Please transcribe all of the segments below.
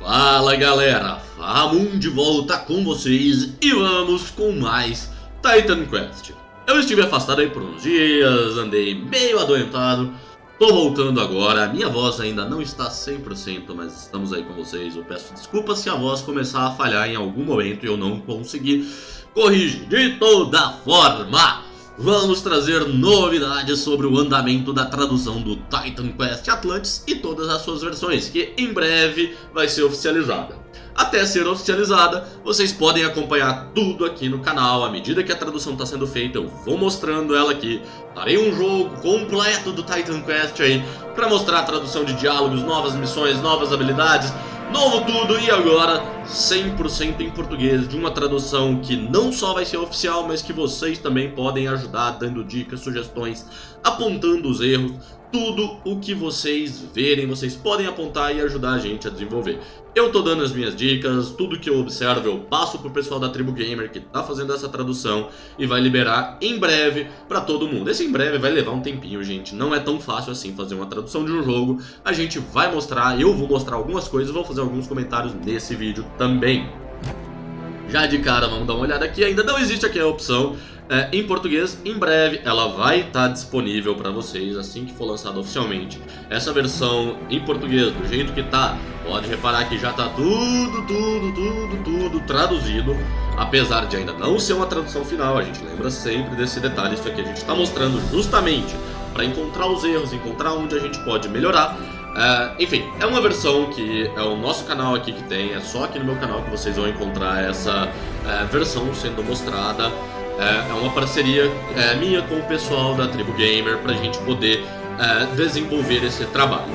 Fala galera, Ramon de volta com vocês e vamos com mais Titan Quest. Eu estive afastado aí por uns dias, andei meio adoentado, tô voltando agora, a minha voz ainda não está 100%, mas estamos aí com vocês. Eu peço desculpas se a voz começar a falhar em algum momento e eu não conseguir corrigir. De toda forma, vamos trazer novidades sobre o andamento da tradução do Titan Quest Atlantis e todas as suas versões, que em breve vai ser oficializada. Até ser oficializada, vocês podem acompanhar tudo aqui no canal. À medida que a tradução está sendo feita, eu vou mostrando ela aqui. Darei um jogo completo do Titan Quest aí, para mostrar a tradução de diálogos, novas missões, novas habilidades, novo tudo, e agora 100% em português, de uma tradução que não só vai ser oficial, mas que vocês também podem ajudar dando dicas, sugestões, apontando os erros. Tudo o que vocês verem, vocês podem apontar e ajudar a gente a desenvolver. Eu tô dando as minhas dicas, tudo que eu observo eu passo pro pessoal da Tribo Gamer que tá fazendo essa tradução e vai liberar em breve pra todo mundo. Esse em breve vai levar um tempinho, gente, não é tão fácil assim fazer uma tradução de um jogo. A gente vai mostrar, eu vou mostrar algumas coisas, vou fazer alguns comentários nesse vídeo também. Já de cara, vamos dar uma olhada aqui, ainda não existe aqui a opção em português. Em breve ela vai estar disponível para vocês assim que for lançada oficialmente. Essa versão em português, do jeito que tá, pode reparar que já tá tudo traduzido. Apesar de ainda não ser uma tradução final, a gente lembra sempre desse detalhe. Isso aqui a gente está mostrando justamente para encontrar os erros, encontrar onde a gente pode melhorar. Enfim, é uma versão que é o nosso canal aqui que tem, é só aqui no meu canal que vocês vão encontrar essa versão sendo mostrada. É uma parceria minha com o pessoal da Tribo Gamer pra gente poder desenvolver esse trabalho.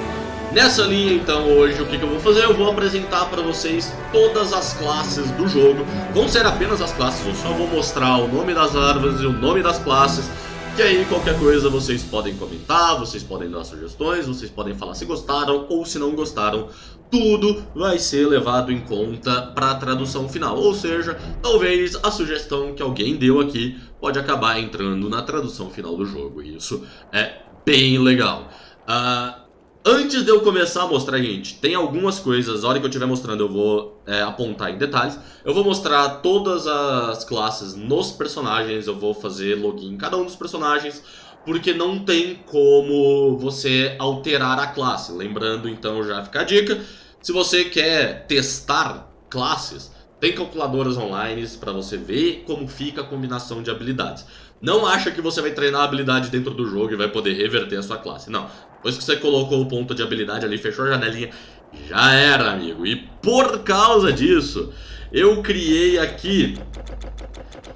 Nessa linha, então, hoje o que eu vou fazer? Eu vou apresentar para vocês todas as classes do jogo. Vão ser apenas as classes, eu só vou mostrar o nome das árvores e o nome das classes. Que aí qualquer coisa vocês podem comentar, vocês podem dar sugestões, vocês podem falar se gostaram ou se não gostaram. Tudo vai ser levado em conta para a tradução final, ou seja, talvez a sugestão que alguém deu aqui pode acabar entrando na tradução final do jogo, e isso é bem legal. Antes de eu começar a mostrar, gente, tem algumas coisas, a hora que eu estiver mostrando eu vou apontar em detalhes. Eu vou mostrar todas as classes nos personagens, eu vou fazer login em cada um dos personagens, porque não tem como você alterar a classe. Lembrando, então, já fica a dica, se você quer testar classes, tem calculadoras online para você ver como fica a combinação de habilidades. Não acha que você vai treinar a habilidade dentro do jogo e vai poder reverter a sua classe, não. Depois que você colocou o ponto de habilidade ali, fechou a janelinha, já era, amigo. E por causa disso, eu criei aqui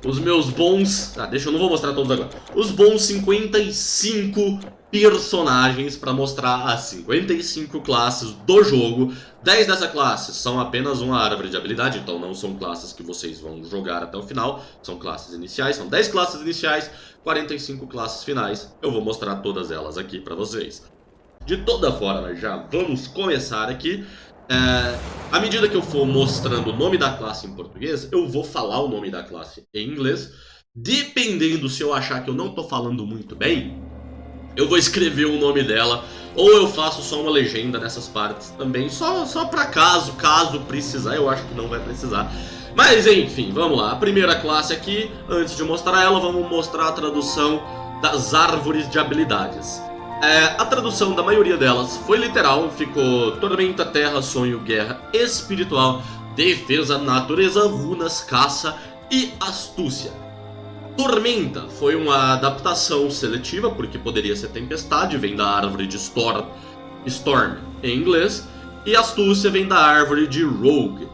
os meus bons... eu não vou mostrar todos agora. Os bons 55 personagens para mostrar as 55 classes do jogo. 10 dessas classes são apenas uma árvore de habilidade, então não são classes que vocês vão jogar até o final. São classes iniciais, são 10 classes iniciais, 45 classes finais. Eu vou mostrar todas elas aqui para vocês. De toda forma, já vamos começar aqui. À medida que eu for mostrando o nome da classe em português, eu vou falar o nome da classe em inglês. Dependendo se eu achar que eu não estou falando muito bem, eu vou escrever o nome dela, ou eu faço só uma legenda nessas partes também, só para caso precisar. Eu acho que não vai precisar. Mas enfim, vamos lá. A primeira classe aqui, antes de mostrar ela, vamos mostrar a tradução das árvores de habilidades. A tradução da maioria delas foi literal, ficou tormenta, terra, sonho, guerra, espiritual, defesa, natureza, runas, caça e astúcia. Tormenta foi uma adaptação seletiva, porque poderia ser tempestade, vem da árvore de Storm em inglês, e astúcia vem da árvore de Rogue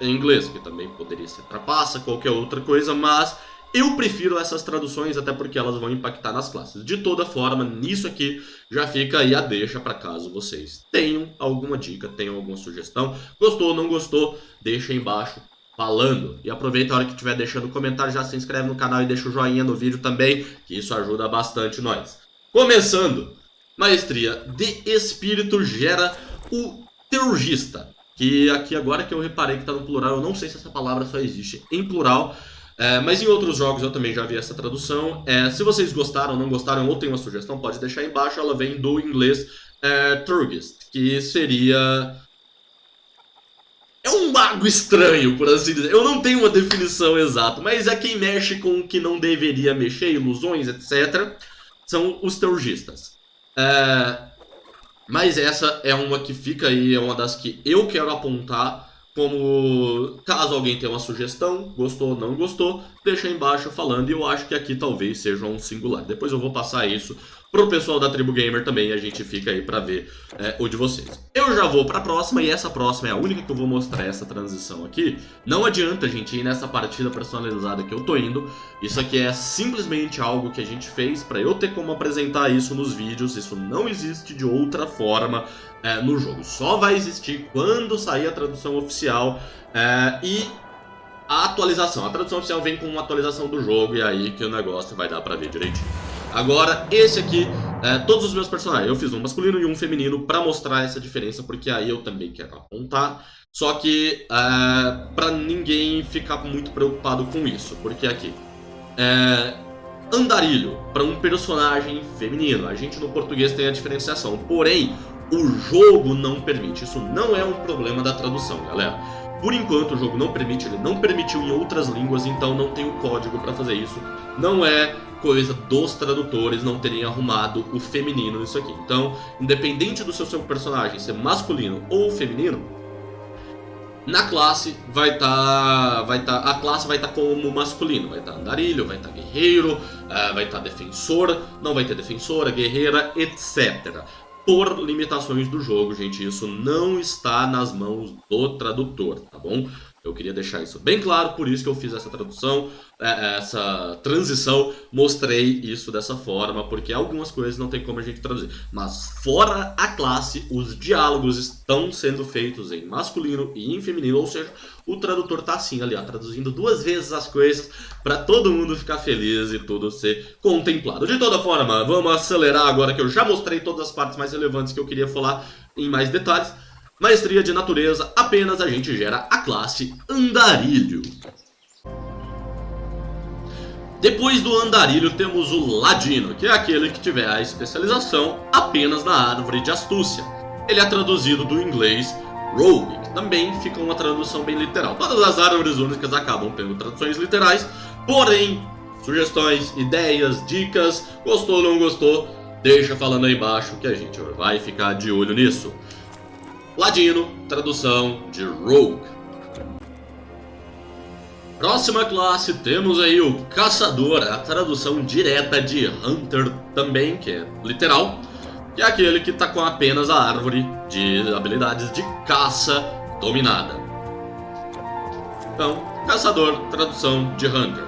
em inglês, que também poderia ser trapaça, qualquer outra coisa, mas eu prefiro essas traduções até porque elas vão impactar nas classes. De toda forma, nisso aqui já fica aí a deixa para caso vocês tenham alguma dica, tenham alguma sugestão. Gostou ou não gostou, deixa aí embaixo falando. E aproveita a hora que estiver deixando o comentário, já se inscreve no canal e deixa o joinha no vídeo também, que isso ajuda bastante nós. Começando, maestria de espírito gera o teurgista, que aqui agora que eu reparei que está no plural, eu não sei se essa palavra só existe em plural, mas em outros jogos eu também já vi essa tradução. Se vocês gostaram, não gostaram ou tem uma sugestão, pode deixar aí embaixo. Ela vem do inglês Turgist, que seria mago estranho, por assim dizer. Eu não tenho uma definição exata, mas é quem mexe com o que não deveria mexer, ilusões, etc. São os teurgistas. Mas essa é uma que fica aí, é uma das que eu quero apontar como, caso alguém tenha uma sugestão, gostou ou não gostou, deixa aí embaixo falando, e eu acho que aqui talvez seja um singular. Depois eu vou passar isso pro pessoal da Tribo Gamer também, e a gente fica aí pra ver o de vocês. Eu já vou pra próxima, e essa próxima é a única que eu vou mostrar essa transição aqui. Não adianta a gente ir nessa partida personalizada que eu tô indo, isso aqui é simplesmente algo que a gente fez pra eu ter como apresentar isso nos vídeos, isso não existe de outra forma no jogo. Só vai existir quando sair a tradução oficial e a atualização. A tradução oficial vem com uma atualização do jogo, e aí que o negócio vai dar pra ver direitinho. Agora, esse aqui, todos os meus personagens, eu fiz um masculino e um feminino pra mostrar essa diferença, porque aí eu também quero apontar. Só que, pra ninguém ficar muito preocupado com isso, porque aqui, andarilho pra um personagem feminino. A gente no português tem a diferenciação, porém, o jogo não permite. Isso não é um problema da tradução, galera. Por enquanto o jogo não permite, ele não permitiu em outras línguas, então não tem o código pra fazer isso. Não é coisa dos tradutores não terem arrumado o feminino nisso aqui. Então, independente do seu personagem ser masculino ou feminino, na classe a classe vai estar como masculino, vai estar andarilho, vai estar guerreiro, vai estar defensor, não vai ter defensora, guerreira, etc. Por limitações do jogo, gente, isso não está nas mãos do tradutor, tá bom? Eu queria deixar isso bem claro, por isso que eu fiz essa tradução, essa transição, mostrei isso dessa forma, porque algumas coisas não tem como a gente traduzir. Mas fora a classe, os diálogos estão sendo feitos em masculino e em feminino, ou seja, o tradutor tá assim ali, ó, traduzindo 2 vezes as coisas para todo mundo ficar feliz e tudo ser contemplado. De toda forma, vamos acelerar agora que eu já mostrei todas as partes mais relevantes que eu queria falar em mais detalhes. Maestria de natureza, apenas a gente gera a classe andarilho. Depois do andarilho temos o ladino, que é aquele que tiver a especialização apenas na árvore de astúcia. Ele é traduzido do inglês rogue, que também fica uma tradução bem literal. Todas as árvores únicas acabam tendo traduções literais, porém, sugestões, ideias, dicas, gostou ou não gostou, deixa falando aí embaixo que a gente vai ficar de olho nisso. Ladino, tradução de Rogue. Próxima classe temos aí o Caçador, a tradução direta de Hunter também, que é literal, que é aquele que está com apenas a árvore de habilidades de caça dominada. Então, Caçador, tradução de Hunter.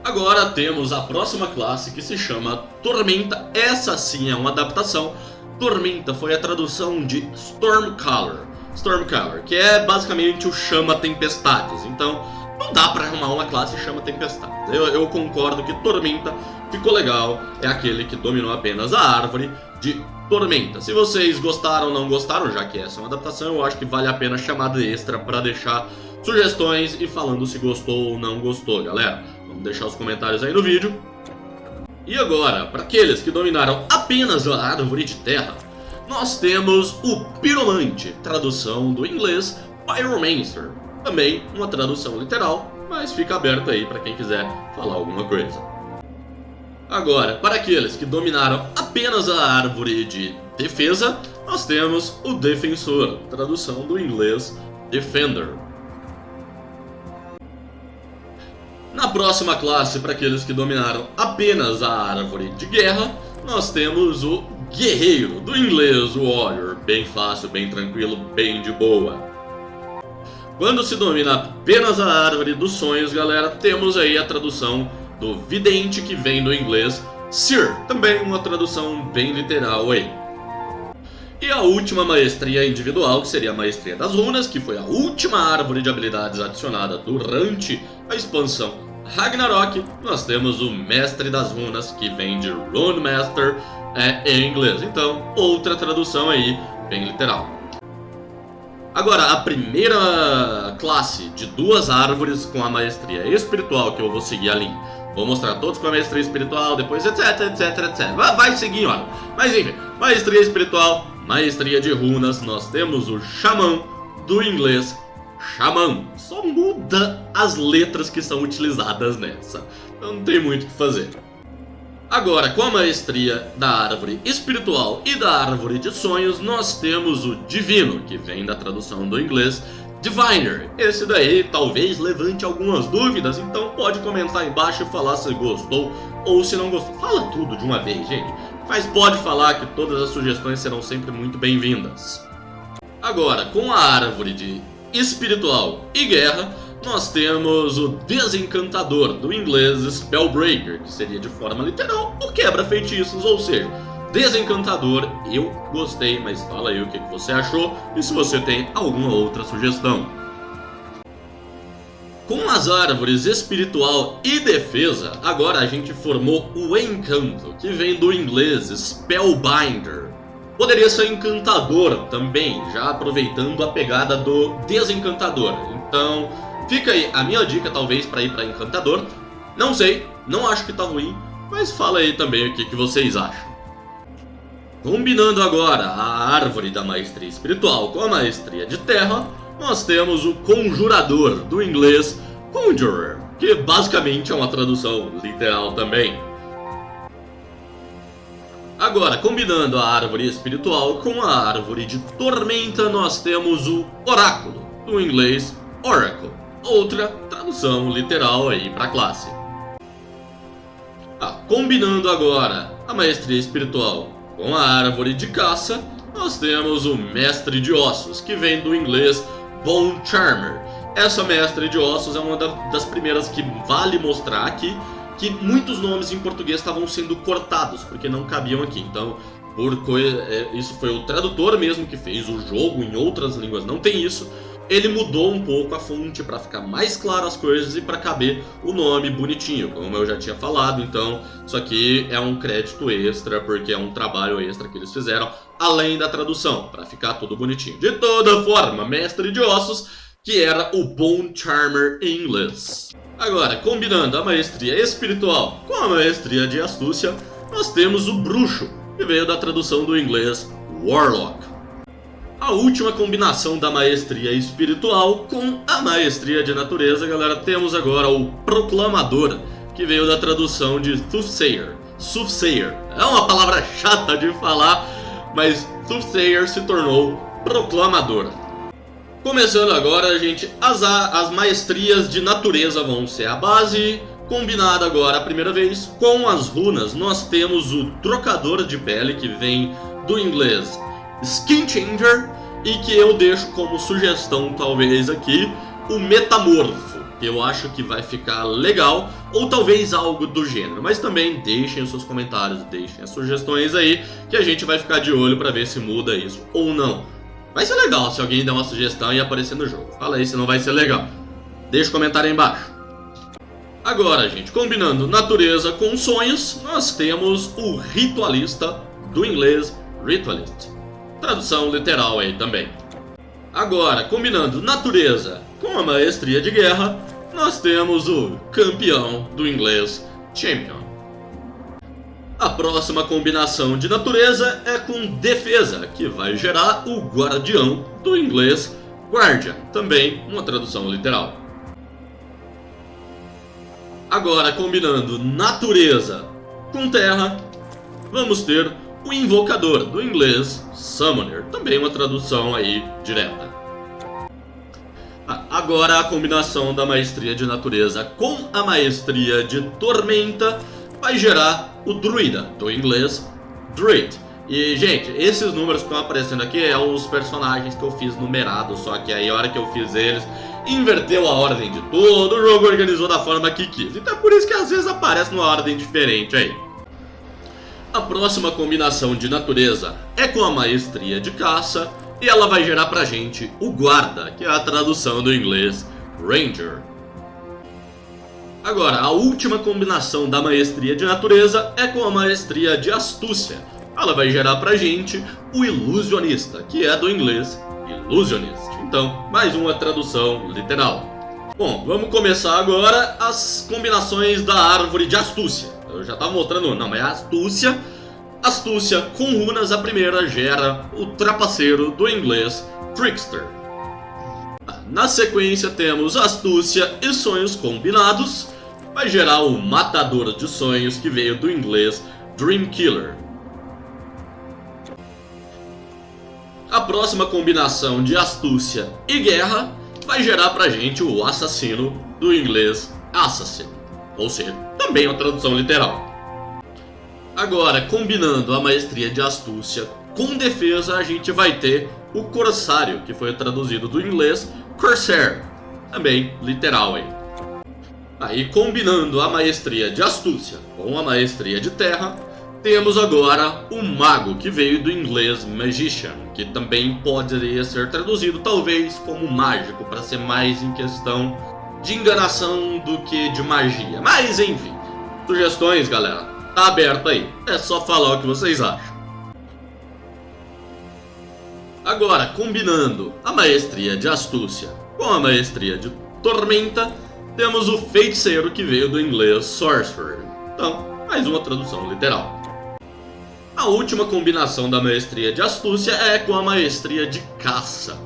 Agora temos a próxima classe que se chama Tormenta, essa sim é uma adaptação. Tormenta foi a tradução de Stormcaller, que é basicamente o chama-tempestades. Então, não dá pra arrumar uma classe chama-tempestades. Eu concordo que Tormenta ficou legal, é aquele que dominou apenas a árvore de Tormenta. Se vocês gostaram ou não gostaram, já que essa é uma adaptação, eu acho que vale a pena chamada extra pra deixar sugestões e falando se gostou ou não gostou, galera. Vamos deixar os comentários aí no vídeo. E agora, para aqueles que dominaram apenas a árvore de terra, nós temos o Piromante, tradução do inglês Pyromancer. Também uma tradução literal, mas fica aberto aí para quem quiser falar alguma coisa. Agora, para aqueles que dominaram apenas a árvore de defesa, nós temos o Defensor, tradução do inglês Defender. Na próxima classe, para aqueles que dominaram apenas a árvore de guerra, nós temos o Guerreiro, do inglês Warrior, bem fácil, bem tranquilo, bem de boa. Quando se domina apenas a árvore dos sonhos, galera, temos aí a tradução do Vidente, que vem do inglês Seer, também uma tradução bem literal aí. E a última maestria individual, que seria a Maestria das Runas, que foi a última árvore de habilidades adicionada durante a expansão Ragnarok, nós temos o Mestre das Runas, que vem de Rune Master em inglês. Então, outra tradução aí, bem literal. Agora, a primeira classe de 2 árvores com a maestria espiritual, que eu vou seguir a linha. Vou mostrar todos com a maestria espiritual, depois etc. Vai seguir em ordem. Mas enfim, maestria espiritual, maestria de runas, nós temos o Xamã, do inglês Xamã. Só muda as letras que são utilizadas nessa. Então não tem muito o que fazer. Agora, com a maestria da árvore espiritual e da árvore de sonhos, nós temos o divino, que vem da tradução do inglês Diviner. Esse daí talvez levante algumas dúvidas, então pode comentar aí embaixo e falar se gostou ou se não gostou. Fala tudo de uma vez, gente. Mas pode falar que todas as sugestões serão sempre muito bem-vindas. Agora, com a árvore de espiritual e guerra, nós temos o desencantador, do inglês Spellbreaker, que seria de forma literal o quebra-feitiços, ou seja, desencantador. Eu gostei, mas fala aí o que você achou e se você tem alguma outra sugestão. Com as árvores espiritual e defesa, agora a gente formou o encanto, que vem do inglês Spellbinder. Poderia ser encantador também, já aproveitando a pegada do desencantador. Então, fica aí a minha dica talvez para ir para encantador. Não sei, não acho que tá ruim, mas fala aí também o que vocês acham. Combinando agora a árvore da maestria espiritual com a maestria de terra, nós temos o conjurador, do inglês Conjurer, que basicamente é uma tradução literal também. Agora, combinando a árvore espiritual com a árvore de tormenta, nós temos o oráculo, do inglês Oracle, outra tradução literal aí para a classe. Combinando agora a maestria espiritual com a árvore de caça, nós temos o mestre de ossos, que vem do inglês Bone Charmer. Essa mestre de ossos é uma das primeiras que vale mostrar aqui, que muitos nomes em português estavam sendo cortados, porque não cabiam aqui. Então, isso foi o tradutor mesmo que fez o jogo, em outras línguas não tem isso. Ele mudou um pouco a fonte para ficar mais claro as coisas e para caber o nome bonitinho, como eu já tinha falado. Então, isso aqui é um crédito extra, porque é um trabalho extra que eles fizeram, além da tradução, para ficar tudo bonitinho. De toda forma, mestre de ossos, que era o Bone Charmer em inglês. Agora, combinando a maestria espiritual com a maestria de astúcia, nós temos o bruxo, que veio da tradução do inglês Warlock. A última combinação da maestria espiritual com a maestria de natureza, galera, temos agora o proclamador, que veio da tradução de Soothsayer. Soothsayer é uma palavra chata de falar, mas Soothsayer se tornou proclamador. Começando agora, gente, as maestrias de natureza vão ser a base. Combinada agora a primeira vez com as runas, nós temos o trocador de pele, que vem do inglês Skin Changer, e que eu deixo como sugestão talvez aqui o metamorfo, que eu acho que vai ficar legal, ou talvez algo do gênero. Mas também deixem os seus comentários, deixem as sugestões aí, que a gente vai ficar de olho para ver se muda isso ou não. Vai ser legal se alguém der uma sugestão e aparecer no jogo. Fala aí se não vai ser legal. Deixa o comentário aí embaixo. Agora, gente, combinando natureza com sonhos, nós temos o ritualista, do inglês Ritualist. Tradução literal aí também. Agora, combinando natureza com a maestria de guerra, nós temos o campeão, do inglês Champion. A próxima combinação de natureza é com defesa, que vai gerar o guardião, do inglês Guardian, também uma tradução literal. Agora, combinando natureza com terra, vamos ter o invocador, do inglês Summoner, também uma tradução aí direta. Agora a combinação da maestria de natureza com a maestria de tormenta vai gerar o druida, do inglês Druid. E, gente, esses números que estão aparecendo aqui é os personagens que eu fiz numerados, só que aí a hora que eu fiz eles, inverteu a ordem de tudo, o jogo organizou da forma que quis. Então é por isso que às vezes aparece numa ordem diferente aí. A próxima combinação de natureza é com a maestria de caça, e ela vai gerar pra gente o guarda, que é a tradução do inglês Ranger. Agora, a última combinação da maestria de natureza é com a maestria de astúcia. Ela vai gerar pra gente o ilusionista, que é do inglês Illusionist. Então, mais uma tradução literal. Bom, vamos começar agora as combinações da árvore de astúcia. Eu já estava mostrando, não, mas é astúcia. Astúcia com runas, a primeira gera o trapaceiro, do inglês Trickster. na sequência temos astúcia e sonhos combinados. Vai gerar o matador de sonhos, que veio do inglês Dream Killer. A próxima combinação de astúcia e guerra vai gerar pra gente o assassino, do inglês assassin, ou seja, também uma tradução literal. Agora, combinando a maestria de astúcia com defesa, a gente vai ter o corsário, que foi traduzido do inglês corsair, também literal aí. Aí, combinando a maestria de astúcia com a maestria de terra, temos agora o mago, que veio do inglês magician, que também poderia ser traduzido talvez como mágico, para ser mais em questão de enganação do que de magia. Mas enfim, sugestões, galera, tá aberto aí, é só falar o que vocês acham. Agora, combinando a maestria de astúcia com a maestria de tormenta, temos o feiticeiro, que veio do inglês sorcerer. Então, mais uma tradução literal. A última combinação da maestria de astúcia é com a maestria de caça.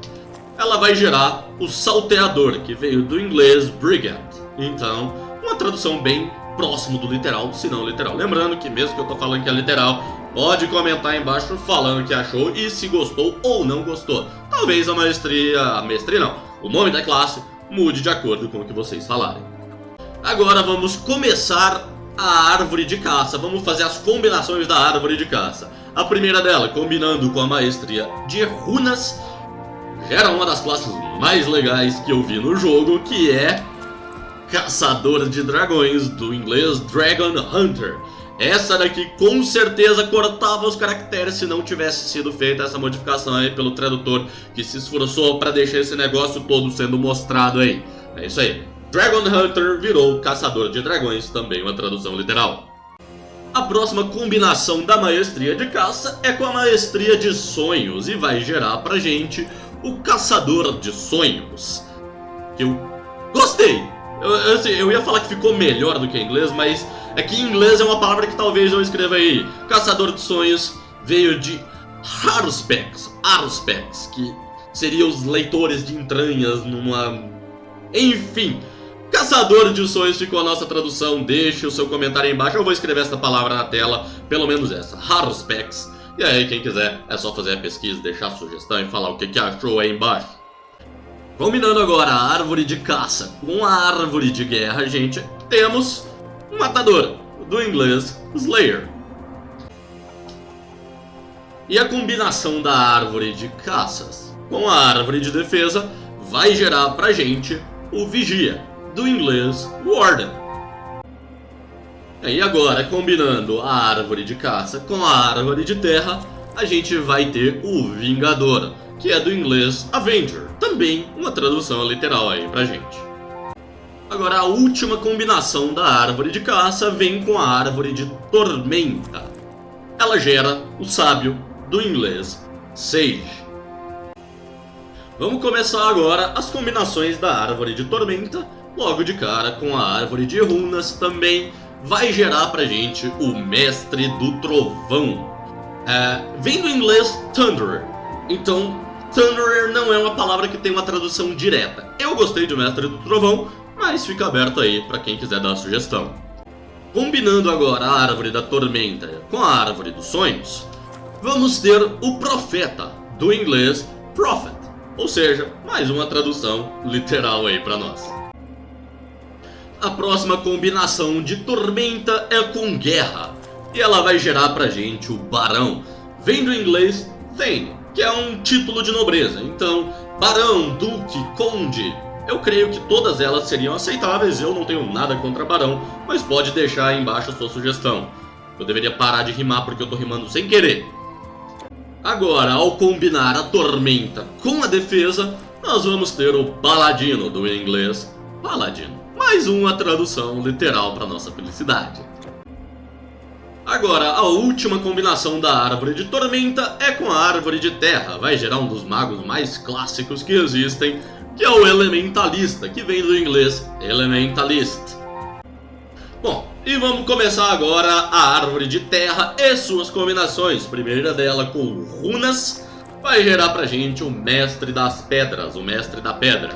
Ela vai gerar o salteador, que veio do inglês brigand. Então, uma tradução bem próximo do literal, se não literal. Lembrando que mesmo que eu tô falando que é literal, pode comentar aí embaixo falando o que achou e se gostou ou não gostou. Talvez a maestria não, o nome da classe mude de acordo com o que vocês falarem. Agora vamos começar a árvore de caça. Vamos fazer as combinações da árvore de caça. A primeira dela, combinando com a maestria de runas, gera uma das classes mais legais que eu vi no jogo, que é Caçador de Dragões, do inglês Dragon Hunter. Essa daqui com certeza cortava os caracteres se não tivesse sido feita essa modificação aí pelo tradutor, que se esforçou para deixar esse negócio todo sendo mostrado aí. É isso aí. Dragon Hunter virou Caçador de Dragões, também uma tradução literal. A próxima combinação da maestria de caça é com a maestria de sonhos e vai gerar pra gente o Caçador de Sonhos. Que eu gostei! Eu ia falar que ficou melhor do que em inglês, mas é que em inglês é uma palavra que talvez eu escreva aí. Caçador de Sonhos veio de Haruspex, que seria os leitores de entranhas numa... Enfim, Caçador de Sonhos ficou a nossa tradução. Deixe o seu comentário aí embaixo, eu vou escrever essa palavra na tela, pelo menos essa, Haruspex. E aí, quem quiser, é só fazer a pesquisa, deixar a sugestão e falar o que achou aí embaixo. Combinando agora a árvore de caça com a árvore de guerra, gente, temos um matador, do inglês Slayer. E a combinação da árvore de caças com a árvore de defesa vai gerar pra gente o vigia, do inglês Warden. E agora, combinando a árvore de caça com a árvore de terra, a gente vai ter o Vingador, que é do inglês Avenger, também uma tradução literal aí pra gente. Agora, a última combinação da árvore de caça vem com a árvore de tormenta. Ela gera o sábio, do inglês Sage. Vamos começar agora as combinações da árvore de tormenta, logo de cara com a árvore de runas. Também vai gerar pra gente o Mestre do Trovão. Vem do inglês Thunderer, então Thunderer não é uma palavra que tem uma tradução direta. Eu gostei de Mestre do Trovão, mas fica aberto aí para quem quiser dar a sugestão. Combinando agora a árvore da tormenta com a árvore dos sonhos, vamos ter o Profeta, do inglês Prophet, ou seja, mais uma tradução literal aí para nós. A próxima combinação de tormenta é com guerra, e ela vai gerar pra gente o Barão. Vem do inglês Thane, que é um título de nobreza. Então, Barão, Duque, Conde, eu creio que todas elas seriam aceitáveis. Eu não tenho nada contra Barão, mas pode deixar aí embaixo a sua sugestão. Eu deveria parar de rimar porque eu tô rimando sem querer. Agora, ao combinar a tormenta com a defesa, nós vamos ter o Paladino, do inglês Paladino. Mais uma tradução literal para nossa felicidade. Agora, a última combinação da árvore de tormenta é com a árvore de terra. Vai gerar um dos magos mais clássicos que existem, que é o Elementalista, que vem do inglês Elementalist. Bom, e vamos começar agora a árvore de terra e suas combinações. Primeira dela com runas, vai gerar pra gente o Mestre das Pedras, o Mestre da Pedra.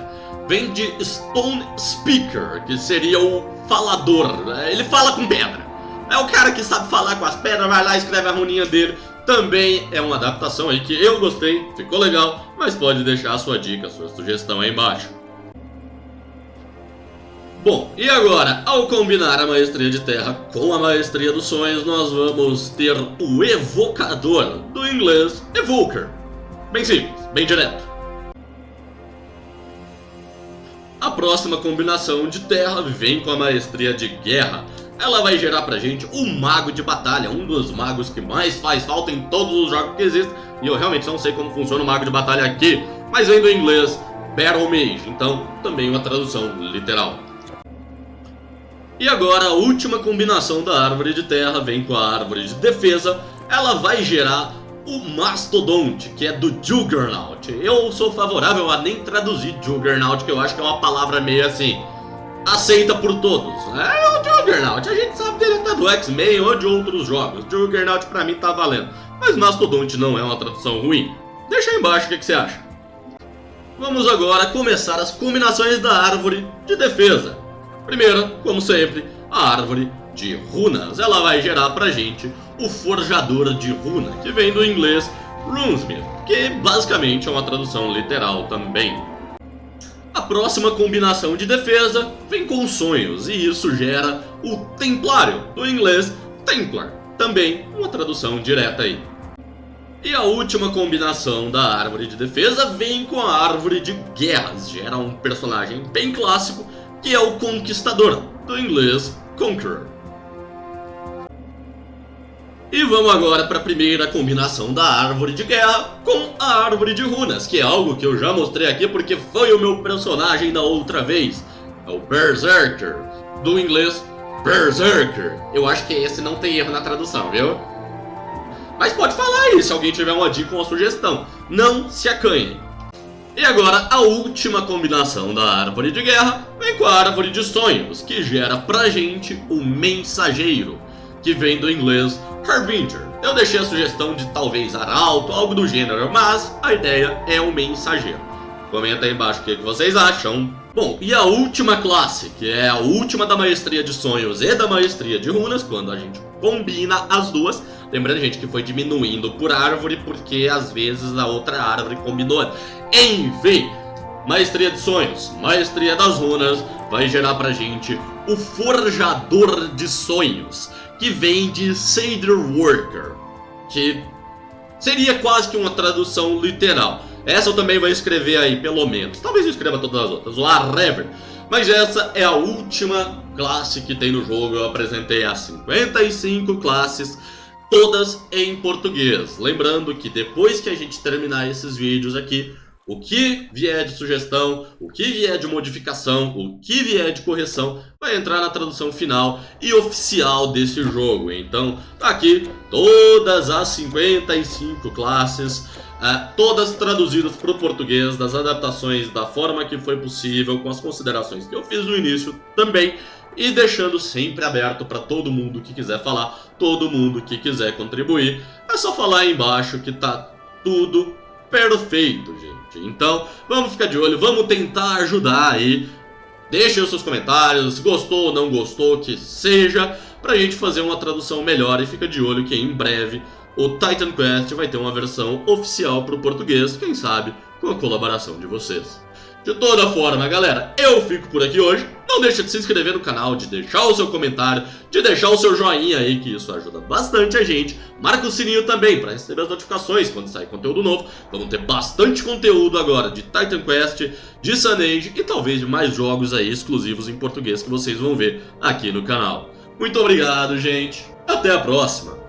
Vem de Stone Speaker, que seria o falador, né? Ele fala com pedra. É o cara que sabe falar com as pedras, vai lá e escreve a runinha dele. Também é uma adaptação aí que eu gostei, ficou legal, mas pode deixar a sua dica, a sua sugestão aí embaixo. Bom, e agora, ao combinar a Maestria de Terra com a Maestria dos Sonhos, nós vamos ter o Evocador, do inglês Evoker. Bem simples, bem direto. A próxima combinação de Terra vem com a Maestria de Guerra. Ela vai gerar pra gente o Mago de Batalha, um dos magos que mais faz falta em todos os jogos que existem. E eu realmente não sei como funciona o Mago de Batalha aqui, mas vem do inglês Battle Mage, então também uma tradução literal. E agora a última combinação da Árvore de Terra vem com a Árvore de Defesa. Ela vai gerar o Mastodonte, que é do Juggernaut. Eu sou favorável a nem traduzir Juggernaut, que eu acho que é uma palavra meio assim, aceita por todos. É o Juggernaut, a gente sabe dele até do X-Men ou de outros jogos. Juggernaut pra mim tá valendo. Mas Mastodonte não é uma tradução ruim. Deixa aí embaixo o que você acha. Vamos agora começar as combinações da Árvore de Defesa. Primeiro, como sempre, a Árvore de Runas. Ela vai gerar pra gente o Forjador de Runa, que vem do inglês Runesmith, que basicamente é uma tradução literal também. A próxima combinação de defesa vem com sonhos, e isso gera o Templário, do inglês Templar, também uma tradução direta aí. E a última combinação da Árvore de Defesa vem com a Árvore de Guerras, gera um personagem bem clássico, que é o Conquistador, do inglês Conqueror. E vamos agora para a primeira combinação da Árvore de Guerra com a Árvore de Runas, que é algo que eu já mostrei aqui porque foi o meu personagem da outra vez. É o Berserker, do inglês Berserker. Eu acho que esse não tem erro na tradução, viu? Mas pode falar aí se alguém tiver uma dica ou uma sugestão. Não se acanhe. E agora a última combinação da Árvore de Guerra vem com a Árvore de Sonhos, que gera pra gente o Mensageiro, que vem do inglês Harbinger. Eu deixei a sugestão de talvez Arauto, algo do gênero, mas a ideia é o Mensageiro. Comenta aí embaixo o que vocês acham. Bom, e a última classe, que é a última da Maestria de Sonhos e da Maestria de Runas, quando a gente combina as duas. Lembrando, gente, que foi diminuindo por árvore, porque às vezes a outra árvore combinou. Enfim, Maestria de Sonhos, Maestria das Runas, vai gerar pra gente o Forjador de Sonhos, que vem de Cedar Worker, que seria quase que uma tradução literal. Essa eu também vou escrever aí, pelo menos. Talvez eu escreva todas as outras, whatever. Mas essa é a última classe que tem no jogo. Eu apresentei as 55 classes, todas em português. Lembrando que depois que a gente terminar esses vídeos aqui, o que vier de sugestão, o que vier de modificação, o que vier de correção, vai entrar na tradução final e oficial desse jogo. Então, tá aqui todas as 55 classes, todas traduzidas para o português, das adaptações da forma que foi possível, com as considerações que eu fiz no início também, e deixando sempre aberto para todo mundo que quiser falar, todo mundo que quiser contribuir. É só falar aí embaixo que tá tudo perfeito, gente. Então, vamos ficar de olho, vamos tentar ajudar aí. Deixem os seus comentários, gostou ou não gostou, que seja, pra gente fazer uma tradução melhor. E fica de olho que em breve o Titan Quest vai ter uma versão oficial pro português, quem sabe com a colaboração de vocês. De toda forma, galera, eu fico por aqui hoje. Não deixa de se inscrever no canal, de deixar o seu comentário, de deixar o seu joinha aí, que isso ajuda bastante a gente. Marca o sininho também para receber as notificações quando sair conteúdo novo. Vamos ter bastante conteúdo agora de Titan Quest, de Sun Age e talvez de mais jogos aí exclusivos em português que vocês vão ver aqui no canal. Muito obrigado, gente. Até a próxima.